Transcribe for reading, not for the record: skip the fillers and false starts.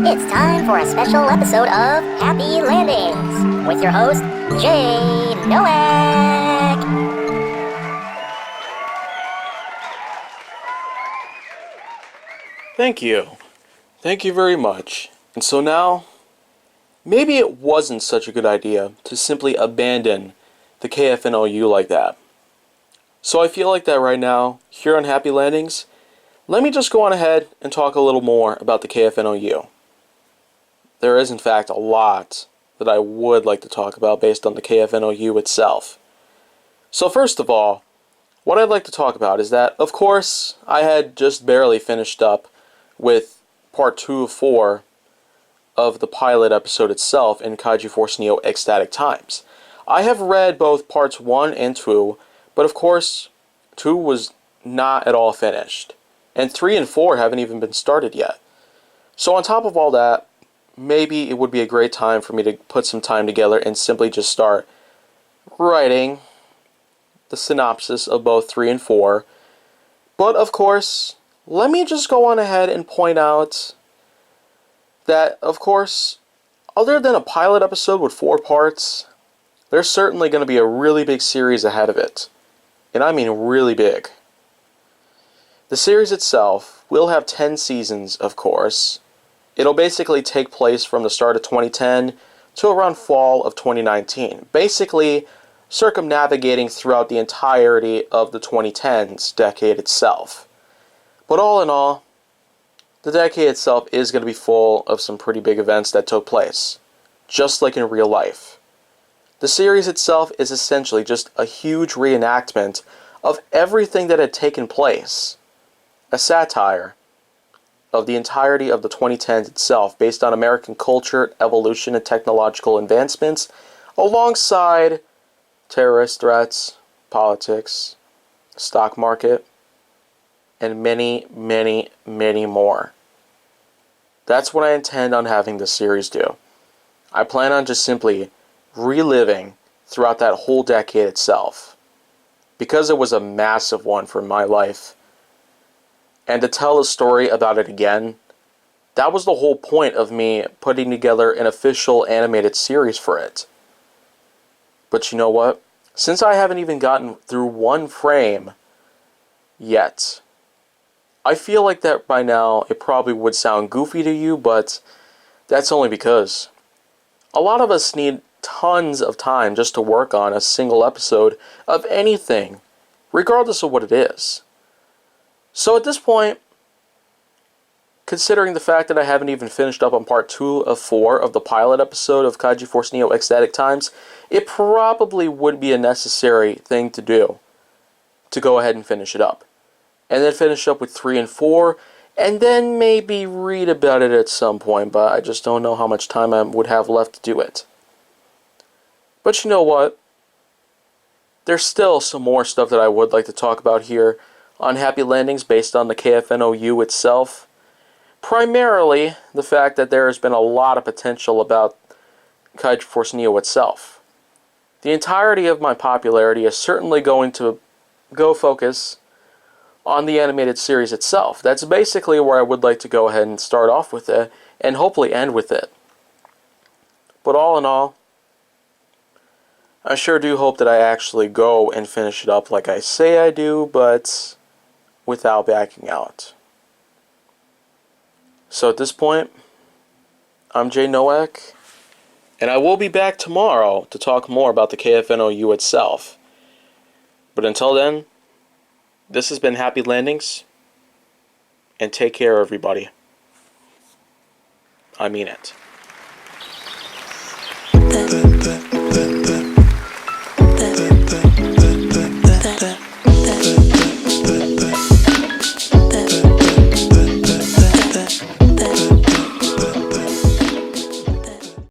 It's time for a special episode of Happy Landings with your host, Jay Nowak. Thank you. Thank you very much. And so now, maybe it wasn't such a good idea to simply abandon the KFNOU like that. So I feel like that right now, here on Happy Landings, let me just go on ahead and talk a little more about the KFNOU. There is in fact a lot that I would like to talk about based on the KFNOU itself. So first of all, what I'd like to talk about is that, of course, I had just barely finished up with part 2 of 4 of the pilot episode itself in Kaiju Force Neo Ecstatic Times. I have read both parts 1 and 2, but of course, 2 was not at all finished. And 3 and 4 haven't even been started yet. So on top of all that, maybe it would be a great time for me to put some time together and simply just start writing the synopsis of both 3 and 4. But of course, let me just go on ahead and point out that, of course, other than a pilot episode with 4 parts, there's certainly going to be a really big series ahead of it. And I mean really big. The series itself will have 10 seasons, of course. It'll basically take place from the start of 2010 to around fall of 2019. Basically, circumnavigating throughout the entirety of the 2010s decade itself. But all in all, the decade itself is going to be full of some pretty big events that took place, just like in real life. The series itself is essentially just a huge reenactment of everything that had taken place. A satire of the entirety of the 2010s itself, based on American culture, evolution, and technological advancements, alongside terrorist threats, politics, stock market, and many, many, many more. That's what I intend on having this series do. I plan on just simply reliving throughout that whole decade itself, because it was a massive one for my life. And to tell a story about it again, that was the whole point of me putting together an official animated series for it. But you know what? Since I haven't even gotten through one frame yet, I feel like that by now it probably would sound goofy to you, but that's only because a lot of us need tons of time just to work on a single episode of anything, regardless of what it is. So at this point, considering the fact that I haven't even finished up on part 2 of 4 of the pilot episode of Kaiju Force Neo Ecstatic Times, it probably would be a necessary thing to do to go ahead and finish it up. And then finish up with 3 and 4, and then maybe read about it at some point, but I just don't know how much time I would have left to do it. But you know what? There's still some more stuff that I would like to talk about here on Happy Landings based on the KFNOU itself. Primarily, the fact that there has been a lot of potential about Kaiju Force Neo itself. The entirety of my popularity is certainly going to go focus on the animated series itself. That's basically where I would like to go ahead and start off with it, and hopefully end with it. But all in all, I sure do hope that I actually go and finish it up like I say I do, but without backing out. So at this point, I'm Jay Nowak, and I will be back tomorrow to talk more about the KFNOU itself. But until then, this has been Happy Landings, and take care, everybody. I mean it.